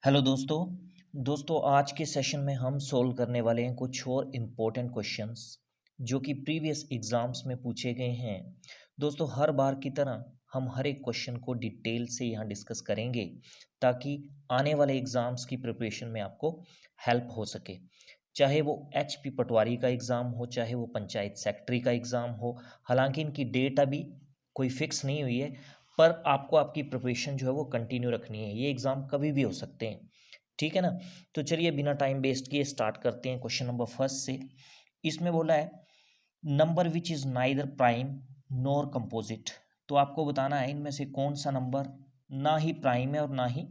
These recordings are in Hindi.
हेलो दोस्तों आज के सेशन में हम सोल्व करने वाले हैं कुछ और इम्पोर्टेंट क्वेश्चंस जो कि प्रीवियस एग्जाम्स में पूछे गए हैं। दोस्तों हर बार की तरह हम हर एक क्वेश्चन को डिटेल से यहाँ डिस्कस करेंगे ताकि आने वाले एग्जाम्स की प्रिपरेशन में आपको हेल्प हो सके। चाहे वो HP पटवारी का एग्ज़ाम हो, चाहे वो पंचायत सेक्रेटरी का एग्ज़ाम हो। हालांकि इनकी डेट अभी कोई फिक्स नहीं हुई है, पर आपको आपकी प्रिपरेशन जो है वो कंटिन्यू रखनी है। ये एग्ज़ाम कभी भी हो सकते हैं, ठीक है ना। तो चलिए बिना टाइम वेस्ट किए स्टार्ट करते हैं क्वेश्चन नंबर फर्स्ट से। इसमें बोला है number which is neither prime nor composite. तो आपको बताना है इनमें से कौन सा नंबर ना ही प्राइम है और ना ही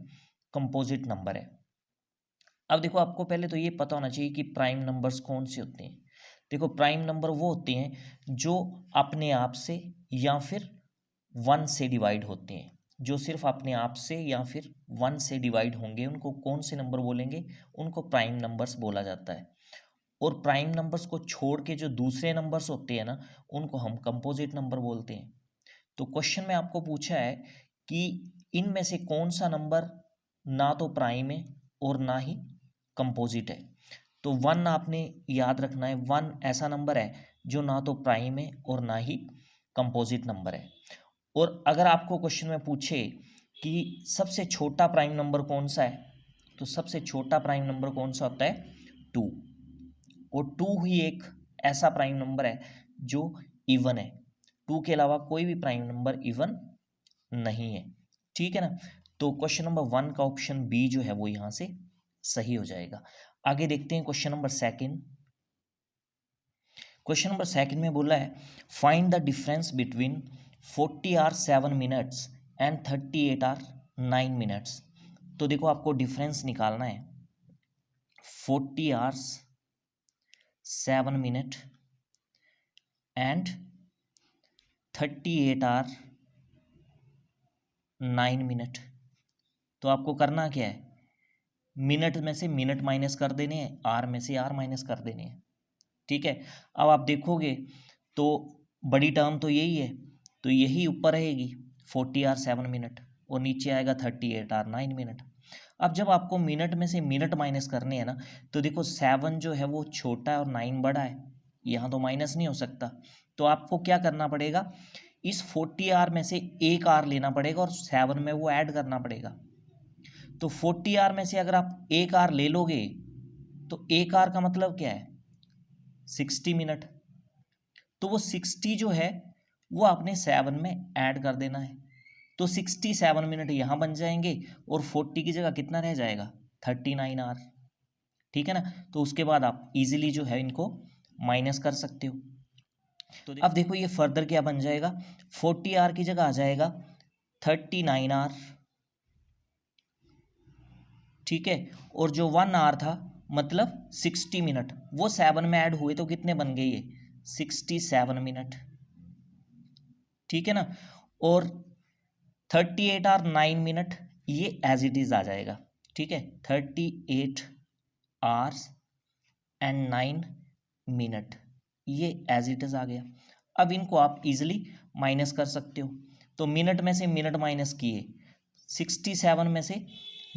कंपोजिट नंबर है। अब देखो आपको पहले तो ये पता होना चाहिए कि प्राइम नंबर्स कौन से होते हैं। देखो प्राइम नंबर वो होते हैं जो अपने आप से या फिर वन से डिवाइड होते हैं। जो सिर्फ अपने आप से या फिर वन से डिवाइड होंगे उनको कौन से नंबर बोलेंगे? उनको प्राइम नंबर्स बोला जाता है। और प्राइम नंबर्स को छोड़ के जो दूसरे नंबर्स होते हैं ना, उनको हम कंपोजिट नंबर बोलते हैं। तो क्वेश्चन में आपको पूछा है कि इनमें से कौन सा नंबर ना तो प्राइम है और ना ही कंपोजिट है। तो वन आपने याद रखना है, वन ऐसा नंबर है जो ना तो प्राइम है और ना ही कंपोजिट नंबर है। और अगर आपको क्वेश्चन में पूछे कि सबसे छोटा प्राइम नंबर कौन सा है, तो सबसे छोटा प्राइम नंबर कौन सा होता है? 2। और 2 ही एक ऐसा प्राइम नंबर है जो इवन है। 2 के अलावा कोई भी प्राइम नंबर इवन नहीं है, ठीक है ना। तो क्वेश्चन नंबर 1 का ऑप्शन बी जो है वो यहाँ से सही हो जाएगा। आगे देखते हैं क्वेश्चन नंबर सेकंड। क्वेश्चन नंबर सेकंड में बोला है find the difference between 40 hour 7 minutes and 38 hour 9 minutes. तो देखो आपको डिफरेंस निकालना है 40 hours 7 minute and 38 hour 9 minute. तो आपको करना क्या है, मिनट में से मिनट माइनस कर देने हैं, आर में से आर माइनस कर देने हैं, ठीक है। अब आप देखोगे तो बड़ी टर्म तो यही है, तो यही ऊपर रहेगी 40 आर 7 मिनट और नीचे आएगा 38 आर 9 मिनट। अब जब आपको मिनट में से मिनट माइनस करने हैं ना, तो देखो 7 जो है वो छोटा है और 9 बड़ा है, यहाँ तो माइनस नहीं हो सकता। तो आपको क्या करना पड़ेगा, इस 40 आर में से एक आर लेना पड़ेगा और 7 में वो ऐड करना पड़ेगा। तो 40 आर में से अगर आप एक आर ले लोगे तो एक आर का मतलब क्या है, 60 मिनट। तो वो 60 जो है वो आपने 7 में ऐड कर देना है। तो 67 मिनट यहाँ बन जाएंगे और 40 की जगह कितना रह जाएगा, 39 आर, ठीक है ना। तो उसके बाद आप इजीली जो है इनको माइनस कर सकते हो। तो अब देखो ये फर्दर क्या बन जाएगा, 40 आर की जगह आ जाएगा 39 आर, ठीक है। और जो 1 आवर था मतलब 60 मिनट, वो 7 में ऐड हुए तो कितने बन गए, ये 67 मिनट, ठीक है ना। और 38 आवर 9 मिनट ये एज इट इज आ जाएगा, ठीक है। 38 आवर्स एंड 9 मिनट ये एज इट इज आ गया। अब इनको आप इजिली माइनस कर सकते हो। तो मिनट में से मिनट माइनस किए, 67 में से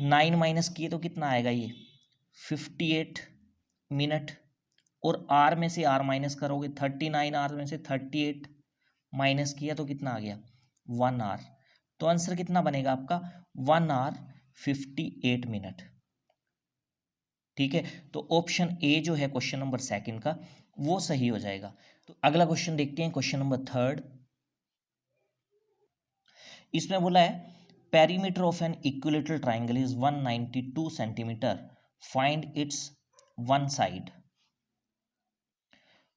9 माइनस किए तो कितना आएगा, ये 58 मिनट। और आर में से आर माइनस करोगे, 39 आर में से 38 माइनस किया तो कितना आ गया, 1 आर। तो आंसर कितना बनेगा आपका, 1 आर 58 मिनट, ठीक है। तो ऑप्शन ए जो है क्वेश्चन नंबर सेकंड का वो सही हो जाएगा। तो अगला क्वेश्चन देखते हैं, क्वेश्चन नंबर थर्ड। इसमें बोला है perimeter of an equilateral triangle is 192 centimetre, find its one side.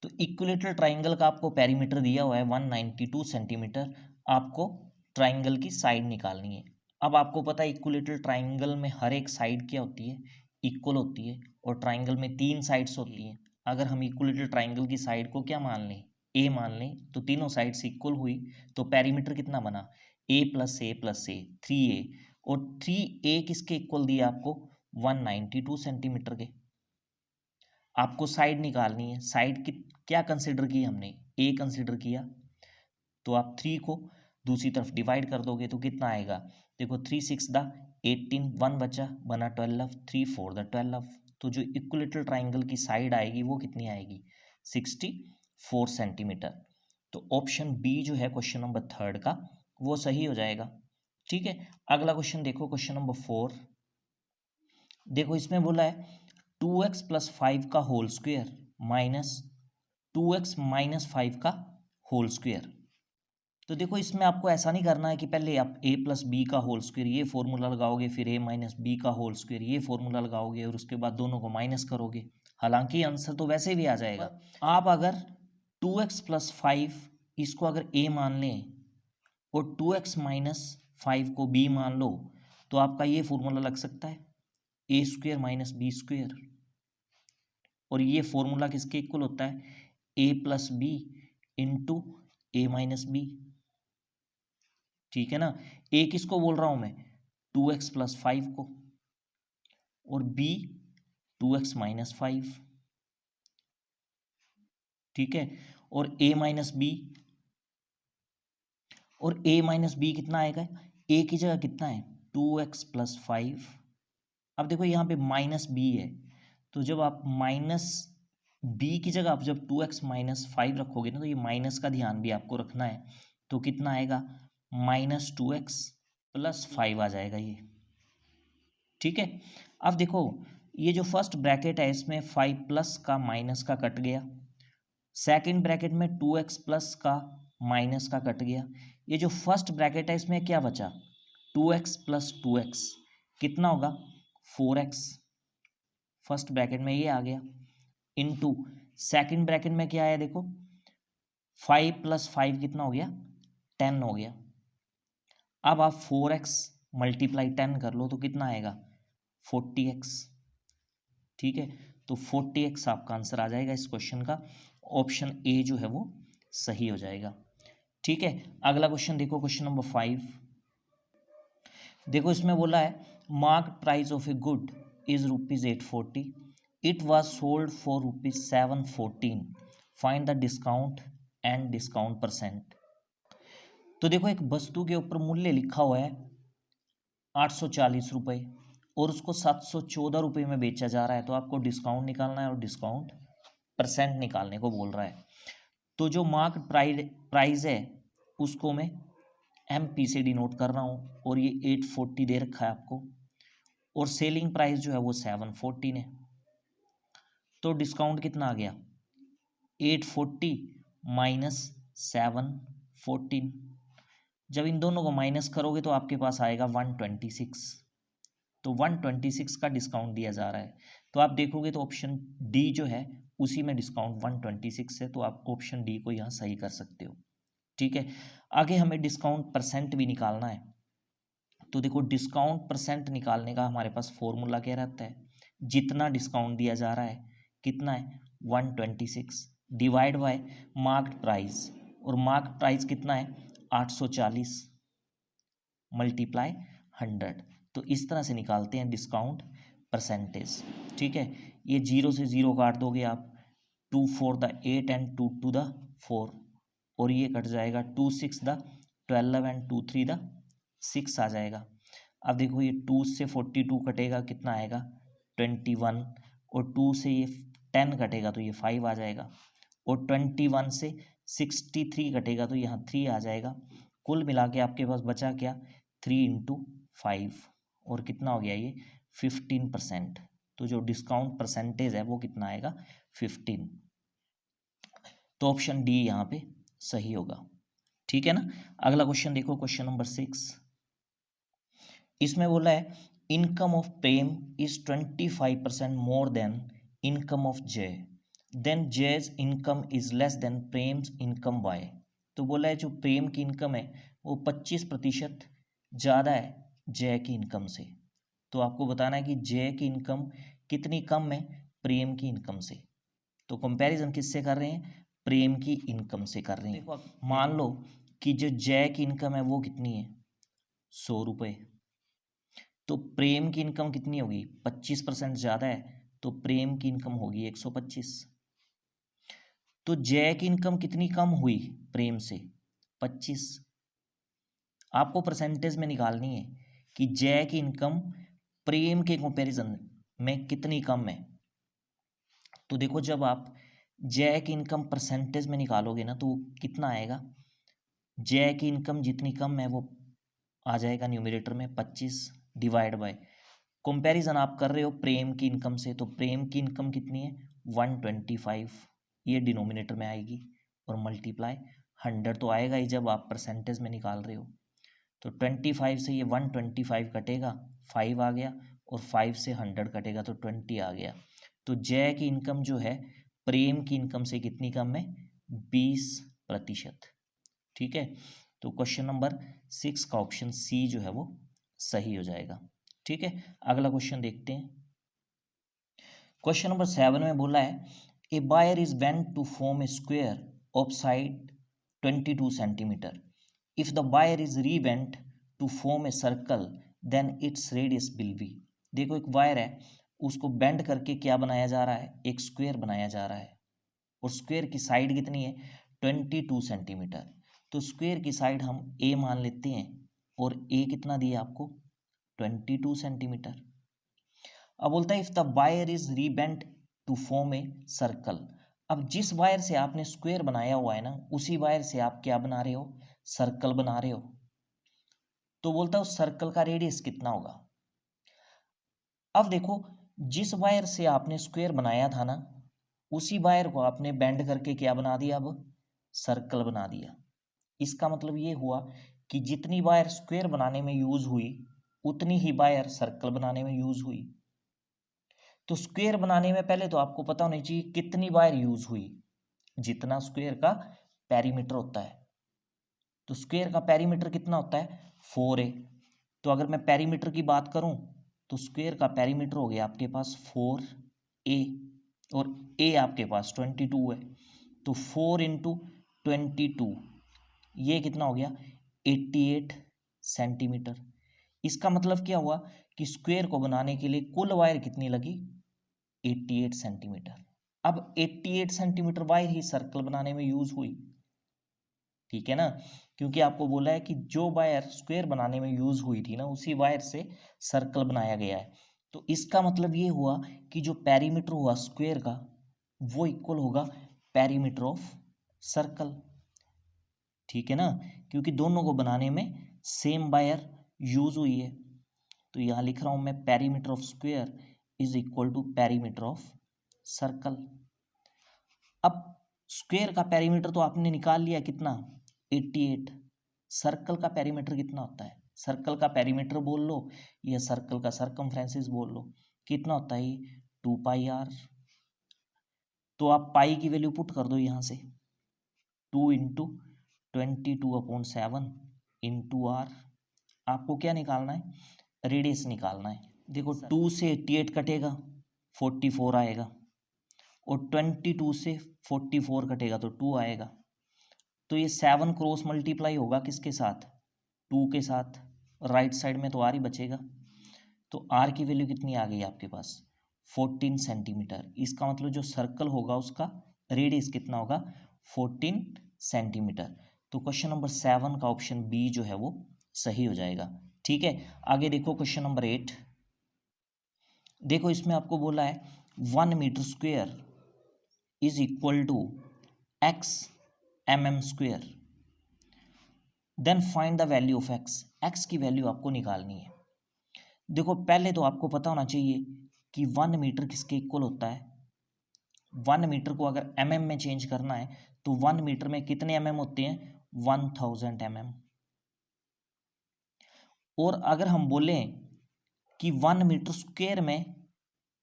तो इक्विलेटरल ट्राइंगल का आपको पेरीमीटर दिया हुआ है 192 सेंटीमीटर, आपको ट्राइंगल की साइड निकालनी है। अब आपको पता है इक्विलेटरल ट्राइंगल में हर एक साइड क्या होती है, इक्वल होती है। और ट्राइंगल में 3 साइड्स होती हैं। अगर हम इक्विलेटरल ट्राइंगल की साइड को क्या मान लें, ए मान लें, तो तीनों साइड्स इक्वल हुई। तो पेरीमीटर कितना बना, ए प्लस ए प्लस ए, 3a। और 3a किसके इक्वल दिया आपको, 192 सेंटीमीटर के। आपको साइड निकालनी है, साइड की क्या कंसिडर की हमने, ए कंसिडर किया। तो आप 3 को दूसरी तरफ डिवाइड कर दोगे तो कितना आएगा, देखो 3 6 दा 18, 1 बचा, बना 12, 3 4 द 12। तो जो इक्विलेटरल ट्राइंगल की साइड आएगी वो कितनी आएगी? 64 सेंटीमीटर। तो ऑप्शन बी जो है क्वेश्चन नंबर थर्ड का वो सही हो जाएगा। ठीक है, अगला क्वेश्चन देखो, क्वेश्चन नंबर 4। देखो इसमें बोला है 2x प्लस 5 का whole square minus 2x minus 5 का होल स्क्वायर। तो देखो इसमें आपको ऐसा नहीं करना है कि पहले आप a प्लस बी का होल स्क्वायर ये फॉर्मूला लगाओगे, फिर a माइनस बी का होल स्क्वायर ये फॉर्मूला लगाओगे और उसके बाद दोनों को माइनस करोगे। हालांकि आंसर तो वैसे भी आ जाएगा। आप अगर 2x प्लस 5 इसको अगर a मान लें और 2x माइनस 5 को b मान लो तो आपका ये फॉर्मूला लग सकता है a square minus B square. और ये फॉर्मूला किसके इक्वल होता है? a plus B into A minus B. ठीक है ना, ए किसको बोल रहा हूं मैं? 2x प्लस 5 को, और b 2x माइनस 5। ठीक है, और a माइनस बी, और a माइनस बी कितना आएगा? a की जगह कितना है? 2x plus 5। अब देखो यहाँ पे माइनस बी है, तो जब आप माइनस बी की जगह आप जब 2x माइनस 5 रखोगे ना तो ये माइनस का ध्यान भी आपको रखना है। तो कितना आएगा? माइनस 2x प्लस 5 आ जाएगा ये। ठीक है, अब देखो ये जो फर्स्ट ब्रैकेट है इसमें 5 प्लस का माइनस का कट गया, सेकंड ब्रैकेट में 2x प्लस का माइनस का कट गया, ये जो फर्स्ट ब्रैकेट है इसमें क्या बचा? 2x प्लस 2x कितना होगा? 4x। फर्स्ट ब्रैकेट में ये आ गया, इनटू सेकंड ब्रैकेट में क्या आया देखो, 5 प्लस 5 कितना हो गया? 10 हो गया। अब आप 4x मल्टीप्लाई 10 कर लो तो कितना आएगा? 40x। ठीक है, तो 40x आपका आंसर आ जाएगा इस क्वेश्चन का। ऑप्शन ए जो है वो सही हो जाएगा। ठीक है, अगला क्वेश्चन देखो, क्वेश्चन नंबर 5। देखो इसमें बोला है market price of a good is ₹840, it was sold for ₹714, find the discount and discount percent. तो देखो एक वस्तु के ऊपर मूल्य लिखा हुआ है 840 रुपये और उसको 714 रुपये में बेचा जा रहा है, तो आपको डिस्काउंट निकालना है और डिस्काउंट परसेंट निकालने को बोल रहा है। तो जो मार्केट प्राइस है उसको मैं MP से डिनोट कर रहा हूँ और ये 840 दे रखा है आपको, और सेलिंग प्राइस जो है वो 714 है। तो डिस्काउंट कितना आ गया? 840 माइनस 714। जब इन दोनों को माइनस करोगे तो आपके पास आएगा 126। तो 126 का डिस्काउंट दिया जा रहा है, तो आप देखोगे तो ऑप्शन डी जो है उसी में डिस्काउंट 126 है, तो आप ऑप्शन डी को यहाँ सही कर सकते हो। ठीक है, आगे हमें डिस्काउंट परसेंट भी निकालना है। तो देखो डिस्काउंट परसेंट निकालने का हमारे पास फॉर्मूला क्या रहता है? जितना डिस्काउंट दिया जा रहा है कितना है? 126 डिवाइड बाय मार्केट प्राइस, और मार्केट प्राइस कितना है? 840 मल्टीप्लाई 100। तो इस तरह से निकालते हैं डिस्काउंट परसेंटेज। ठीक है, ये 0 से 0 काट दोगे आप, 2 4 द 8 एंड 2 2 द 4, और ये कट जाएगा 2 6 द 12 एंड 2 3 द 6 आ जाएगा। अब देखो ये 2 से 42 कटेगा, कितना आएगा? 21, और 2 से ये 10 कटेगा तो ये 5 आ जाएगा, और 21 से 63 कटेगा तो यहाँ 3 आ जाएगा। कुल मिला के आपके पास बचा क्या? 3 इंटू 5, और कितना हो गया ये? 15%। तो जो डिस्काउंट परसेंटेज है वो कितना आएगा? 15। तो ऑप्शन डी यहाँ पे सही होगा। ठीक है ना, अगला क्वेश्चन देखो, क्वेश्चन नंबर 6। इसमें बोला है income of Prem is 25% more than income of Jay, then Jay's income is less than Prem's income by. तो बोला है जो प्रेम की इनकम है वो 25% ज़्यादा है जय की इनकम से। तो आपको बताना है कि जय की इनकम कितनी कम है प्रेम की इनकम से। तो कंपैरिजन किससे कर रहे हैं? प्रेम की इनकम से कर रहे हैं। मान लो कि जो जय की इनकम है वो कितनी है? 100 रुपये। तो प्रेम की इनकम कितनी होगी? 25% ज़्यादा है तो प्रेम की इनकम होगी 125। तो जय की इनकम कितनी कम हुई प्रेम से? 25। आपको परसेंटेज में निकालनी है कि जय की इनकम प्रेम के कंपैरिजन में कितनी कम है। तो देखो जब आप जय की इनकम परसेंटेज में निकालोगे ना तो वो कितना आएगा, जय की इनकम जितनी कम है वो आ जाएगा न्यूमरेटर में 25 डिवाइड बाय, कंपैरिजन आप कर रहे हो प्रेम की इनकम से, तो प्रेम की इनकम कितनी है 125, ये डिनोमिनेटर में आएगी, और मल्टीप्लाई 100 तो आएगा ही जब आप परसेंटेज में निकाल रहे हो। तो 25 से ये 125 कटेगा, 5 आ गया, और 5 से 100 कटेगा तो 20 आ गया। तो जय की इनकम जो है प्रेम की इनकम से कितनी कम है, 20%। ठीक है, तो क्वेश्चन नंबर 6 का ऑप्शन सी जो है वो सही हो जाएगा। ठीक है, अगला क्वेश्चन देखते हैं। क्वेश्चन नंबर 7 में बोला है a wire is bent to form a square of side 22 centimetre, if the wire is rebent to form a circle then its radius will be. देखो एक वायर है, उसको बेंड करके क्या बनाया जा रहा है, एक स्क्वायर बनाया जा रहा है, और स्क्वायर की साइड कितनी है 22 सेंटीमीटर। तो स्क्वायर की साइड हम ए मान लेते हैं, और ए कितना दिया आपको 22 सेंटीमीटर। अब बोलता है if the wire is rebent to form a circle. अब जिस वायर से आपने स्क्वायर बनाया हुआ है ना, उसी वायर से आप क्या बना रहे हो, सर्कल बना रहे हो। तो बोलता है उस सर्कल का रेडियस कितना होगा। अब देखो जिस वायर से आपने स्क्वायर बनाया था ना, उसी वायर को आपने बेंड करके क्या बना दिया, अब सर्कल बना दिया। इसका मतलब ये हुआ कि जितनी वायर स्क्वायर बनाने में यूज हुई उतनी ही वायर सर्कल बनाने में यूज हुई। तो स्क्वायर बनाने में पहले तो आपको पता होना चाहिए कितनी वायर यूज हुई, जितना स्क्वायर का पेरीमीटर होता है। तो स्क्वायर का पेरीमीटर कितना होता है 4a। तो अगर मैं पेरीमीटर की बात करूं तो स्क्वायर का पेरीमीटर हो गया आपके पास 4a, और a आपके पास 22 है, तो 4 इंटू 22 ये कितना हो गया 88 सेंटीमीटर। इसका मतलब क्या हुआ कि स्क्वायर को बनाने के लिए कुल वायर कितनी लगी 88 सेंटीमीटर। अब 88 सेंटीमीटर वायर ही सर्कल बनाने में यूज हुई, ठीक है ना, क्योंकि आपको बोला है कि जो वायर स्क्वायर बनाने में यूज हुई थी ना उसी वायर से सर्कल बनाया गया है। तो इसका मतलब ये हुआ कि जो पेरीमीटर हुआ स्क्वायर का वो इक्वल होगा पेरीमीटर ऑफ सर्कल, ठीक है ना, क्योंकि दोनों को बनाने में सेम वायर यूज हुई है। तो यहां लिख रहा हूं मैं perimeter of square is equal to perimeter of circle. अब स्क्वायर का पेरीमीटर तो आपने निकाल लिया कितना 88, सर्कल का पेरीमीटर कितना होता है, सर्कल का पेरीमीटर बोल लो या सर्कल का सरकमफ्रेंस बोल लो, कितना होता है 2πr। तो आप पाई की वैल्यू पुट कर दो यहाँ से 2 इंटू 22/7 इंटू आर। आपको क्या निकालना है, रेडियस निकालना है। देखो 2 से 88 कटेगा 44 आएगा, और 22 से 44 कटेगा तो 2 आएगा। तो ये 7 क्रॉस मल्टीप्लाई होगा किसके साथ 2 के साथ, राइट साइड में तो आर ही बचेगा। तो आर की वैल्यू कितनी आ गई आपके पास 14 सेंटीमीटर। इसका मतलब जो सर्कल होगा उसका रेडियस कितना होगा 14 सेंटीमीटर। तो क्वेश्चन नंबर 7 का ऑप्शन बी जो है वो सही हो जाएगा। ठीक है, आगे देखो क्वेश्चन नंबर 8। देखो इसमें आपको बोला है 1 metre square is equal to x mm square, then find the value of x की वैल्यू आपको निकालनी है। देखो पहले तो आपको पता होना चाहिए कि 1 मीटर किसके इक्वल होता है। 1 मीटर को अगर mm में चेंज करना है तो 1 मीटर में कितने mm होते हैं 1000 mm। और अगर हम बोलें कि 1 मीटर स्क्वायर में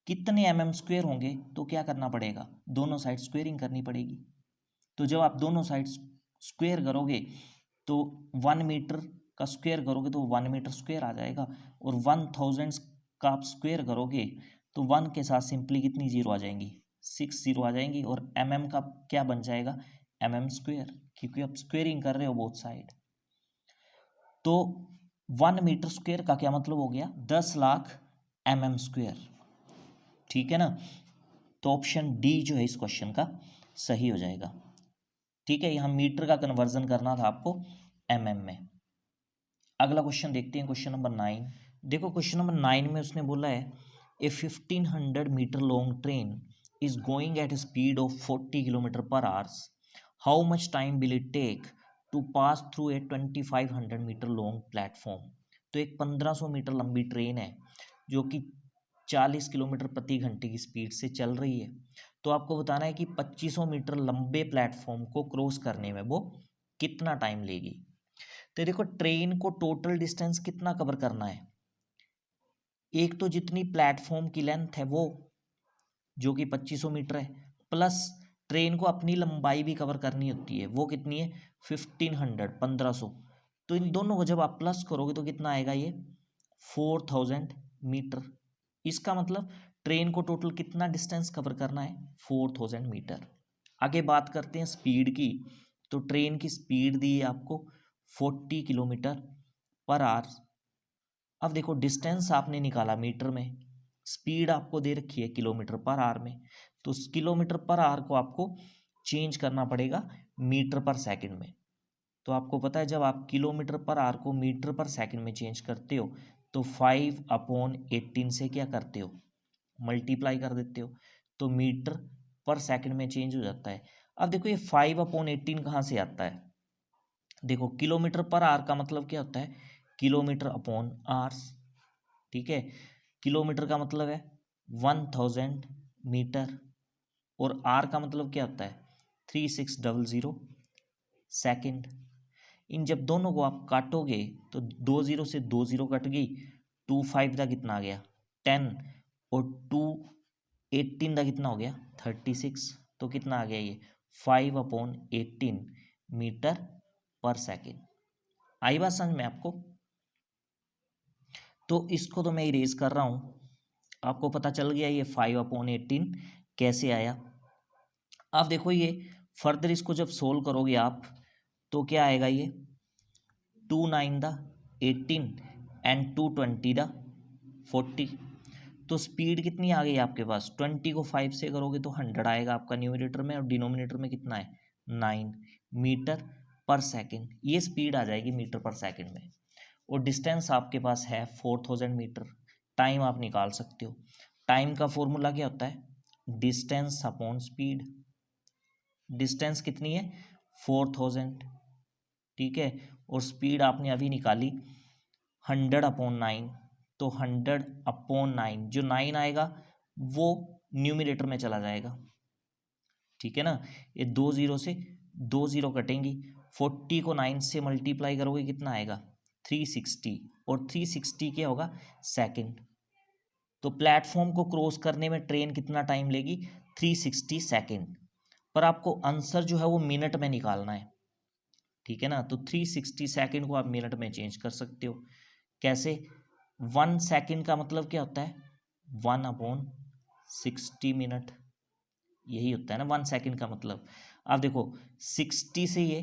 कितने mm स्क्वायर होंगे तो क्या करना पड़ेगा, दोनों साइड स्क्वेयरिंग करनी पड़ेगी। तो जब आप दोनों साइड स्क्वेयर करोगे तो 1 मीटर का स्क्वायर करोगे तो 1 मीटर स्क्वायर आ जाएगा, और 1000 का आप स्क्वायर करोगे तो 1 के साथ सिंपली कितनी जीरो आ जाएंगी 6 जीरो आ जाएंगी, और mm का क्या बन जाएगा mm स्क्वायर, क्योंकि आप स्क्वेयरिंग कर रहे हो बोथ साइड। तो 1 मीटर स्क्वायर का क्या मतलब हो गया 10 लाख mm स्क्वायर, ठीक है ना। तो ऑप्शन डी जो है इस क्वेश्चन का सही हो जाएगा। ठीक है, यहां मीटर का कन्वर्जन करना था आपको mm में। अगला क्वेश्चन देखते हैं, क्वेश्चन नंबर 9। देखो क्वेश्चन नंबर 9 में उसने बोला है a 1500 metre long train is going at speed of 40 kilometre per hours, how much time will it take to pass through a 2500 metre long platform. तो एक 1500 मीटर लंबी ट्रेन है जो कि 40 किलोमीटर प्रति घंटे की स्पीड से चल रही है। तो आपको बताना है कि 2500 मीटर लंबे प्लेटफॉर्म को क्रॉस करने में वो कितना टाइम लेगी। तो देखो ट्रेन को टोटल डिस्टेंस कितना कवर करना है, एक तो जितनी प्लेटफॉर्म की लेंथ है वो जो कि 2500 मीटर है, प्लस ट्रेन को अपनी लंबाई भी कवर करनी होती है, वो कितनी है 1500। तो इन दोनों को जब आप प्लस करोगे तो कितना आएगा ये 4000 मीटर। इसका मतलब ट्रेन को टोटल कितना डिस्टेंस कवर करना है 4000 मीटर। आगे बात करते हैं स्पीड की। तो ट्रेन की स्पीड दी है आपको 40 किलोमीटर पर आवर। अब देखो डिस्टेंस आपने निकाला मीटर में, स्पीड आपको दे रखी है किलोमीटर पर आवर में, तो किलोमीटर पर आवर को आपको चेंज करना पड़ेगा मीटर पर सेकंड में। तो आपको पता है जब आप किलोमीटर पर आवर को मीटर पर सेकंड में चेंज करते हो तो 5/18 से क्या करते हो, मल्टीप्लाई कर देते हो, तो मीटर पर सेकंड में चेंज हो जाता है। अब देखो ये 5/18 कहाँ से आता है, देखो किलोमीटर पर आवर का मतलब क्या होता है किलोमीटर अपॉन आवर्स, ठीक है। किलोमीटर का मतलब है 1000 मीटर और आर का मतलब क्या होता है 3600 सेकंड। इन जब दोनों को आप काटोगे तो 20 से 20 कट गई, 25 का कितना आ गया 10 और 218 का कितना हो गया 36, तो कितना आ गया ये 5/18 मीटर पर सेकंड। आई बात समझ में आपको। तो इसको तो मैं इरेज कर रहा हूं, आपको पता चल गया ये 5/18 कैसे आया। अब देखो ये फर्दर इसको जब सोल्व करोगे आप तो क्या आएगा ये 2 9 दा 18 एंड 220 दा 40। तो स्पीड कितनी आ गई आपके पास, 20 को 5 से करोगे तो 100 आएगा आपका न्यूमरेटर में, और डिनोमिनेटर में कितना है 9 मीटर पर सेकंड। ये स्पीड आ जाएगी मीटर पर सेकंड में, और डिस्टेंस आपके पास है 4000 मीटर। टाइम आप निकाल सकते हो, टाइम का फॉर्मूला क्या होता है डिस्टेंस अपॉन स्पीड। डिस्टेंस कितनी है 4000, ठीक है, और स्पीड आपने अभी निकाली 100/9, तो 100/9 जो 9 आएगा वो न्यूमरेटर में चला जाएगा, ठीक है ना। ये 20 से 20 कटेंगी, 40 को 9 से मल्टीप्लाई करोगे कितना आएगा 360, और 360 क्या होगा सेकंड। तो प्लेटफॉर्म को क्रॉस करने में ट्रेन कितना टाइम लेगी 360 सेकंड, पर आपको आंसर जो है वो मिनट में निकालना है, ठीक है ना। तो 360 सेकंड को आप मिनट में चेंज कर सकते हो, कैसे 1 सेकंड का मतलब क्या होता है 1/60 मिनट, यही होता है ना 1 सेकंड का मतलब। अब देखो 60 से ये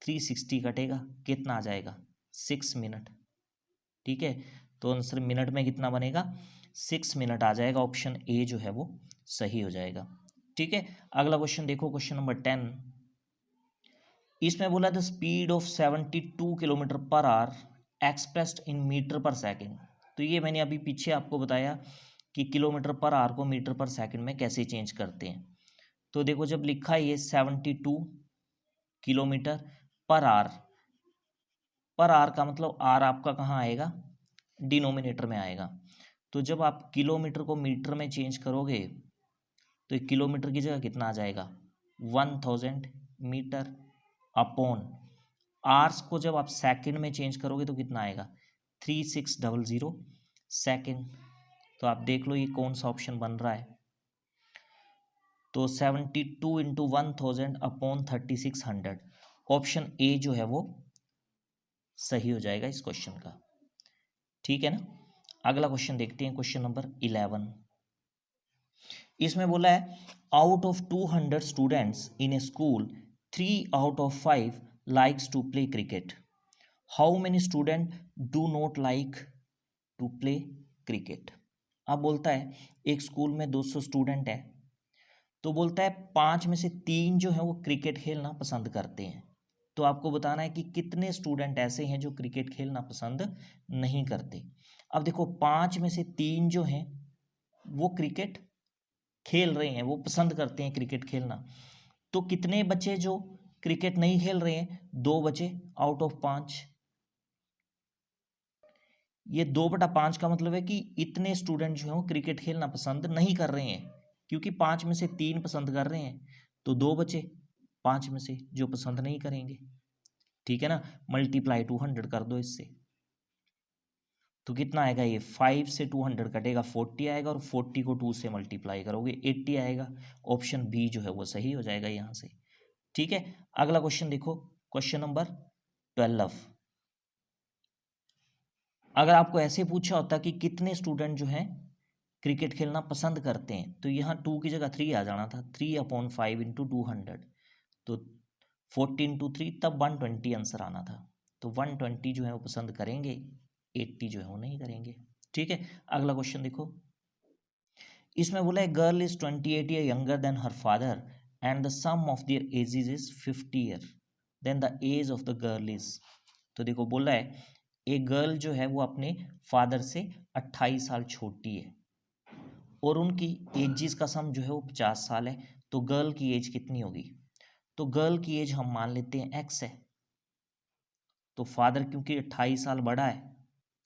360 कटेगा, कितना आ जाएगा 6 मिनट, ठीक है। तो आंसर मिनट में कितना बनेगा 6 मिनट आ जाएगा, ऑप्शन ए जो है वो सही हो जाएगा, ठीक है। अगला क्वेश्चन देखो, क्वेश्चन नंबर 10। इसमें बोला the speed of 72 kilometre per hour expressed in metre per second. तो ये मैंने अभी पीछे आपको बताया कि किलोमीटर पर आवर को मीटर पर सेकंड में कैसे चेंज करते हैं। तो देखो जब लिखा है ये 72 किलोमीटर पर आर का मतलब आर आपका कहाँ आएगा डिनोमिनेटर में आएगा। तो जब आप किलोमीटर को मीटर में चेंज करोगे तो किलोमीटर की जगह कितना आ जाएगा 1000 मीटर अपॉन आर्स को जब आप सेकंड में चेंज करोगे तो कितना आएगा 3600 सेकंड। तो आप देख लो ये कौन सा ऑप्शन बन रहा है। तो 72 इंटू 1000 अपॉन 3600, ऑप्शन ए जो है वो सही हो जाएगा इस क्वेश्चन का, ठीक है ना। अगला क्वेश्चन देखते हैं, क्वेश्चन नंबर 11। इसमें बोला है out of 200 students in a school 3/5 likes to play cricket, how many student do not like to play cricket. अब बोलता है एक स्कूल में 200 स्टूडेंट है, तो बोलता है 5 में से 3 जो है वो क्रिकेट खेलना पसंद करते हैं, तो आपको बताना है कि कितने स्टूडेंट ऐसे हैं जो क्रिकेट खेलना पसंद नहीं करते। अब देखो 5 में से 3 जो हैं वो क्रिकेट खेल रहे हैं, वो पसंद करते हैं क्रिकेट खेलना। तो कितने बचे जो क्रिकेट नहीं खेल रहे हैं? 2 बचे आउट ऑफ 5। ये 2/5 का मतलब है कि इतने स्टूडेंट जो हैं वो क्रिकेट खेलना पसंद नहीं कर रहे हैं, क्योंकि 5 में से 3 पसंद कर रहे हैं, तो 2 बचे 5 में से जो पसंद नहीं करेंगे। ठीक है ना, मल्टीप्लाई 200 कर दो इससे, तो कितना आएगा? ये 5 से 200 कटेगा 40 आएगा, और 40 को 2 से मल्टीप्लाई करोगे 80 आएगा। ऑप्शन बी जो है वो सही हो जाएगा यहाँ से। ठीक है, अगला क्वेश्चन देखो, क्वेश्चन नंबर 12। अगर आपको ऐसे पूछा होता कि कितने स्टूडेंट जो हैं क्रिकेट खेलना पसंद करते हैं, तो यहाँ 2 की जगह 3 आ जाना था, 3/5 इंटू 200, तो 40 इंटू 3, तब 120 आंसर आना था। तो 120 जो है वो पसंद करेंगे, 80 जो है वो नहीं करेंगे। ठीक है, अगला क्वेश्चन देखो, इसमें बोला है girl is 28 year younger than her father and the sum of their ages is 50 year, then the age of the girl is. तो देखो बोला है एक गर्ल जो है वो अपने फादर से 28 साल छोटी है, और उनकी एजिस का सम जो है वो 50 साल है, तो गर्ल की एज कितनी होगी? तो गर्ल की एज हम मान लेते हैं एक्स है, तो फादर क्योंकि 28 साल बड़ा है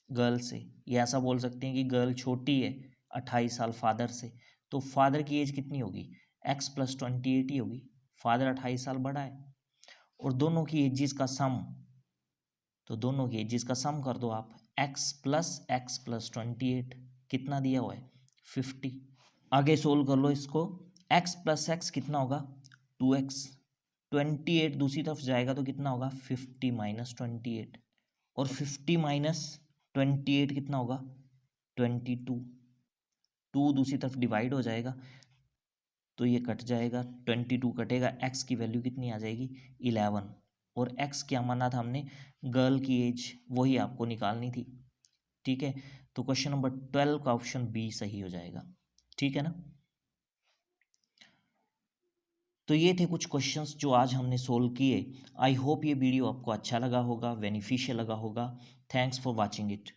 गर्ल से, ये ऐसा बोल सकते हैं कि गर्ल छोटी है 28 साल फादर से, तो फादर की एज कितनी होगी? एक्स प्लस 28 ही होगी, फादर 28 साल बड़ा है, और दोनों की एजिस का सम, तो दोनों की एजिस का सम कर दो आप, x प्लस 28 कितना दिया हुआ है? 50। आगे सोल्व कर लो इसको, x प्लस एक्स कितना होगा? 2x, 28 दूसरी तरफ जाएगा तो कितना होगा? 50 माइनस 28, और 50 माइनस 28 कितना होगा? 22। 2 दूसरी तरफ डिवाइड हो जाएगा तो ये कट जाएगा, 22 कटेगा, x की वैल्यू कितनी आ जाएगी? 11। और x क्या माना था हमने? गर्ल की एज, वही आपको निकालनी थी। ठीक है, तो क्वेश्चन नंबर 12 का ऑप्शन बी सही हो जाएगा। ठीक है ना, तो ये थे कुछ क्वेश्चंस जो आज हमने सोल्व किए। आई होप ये वीडियो आपको अच्छा लगा होगा, बेनिफिशियल लगा होगा। Thanks for watching it.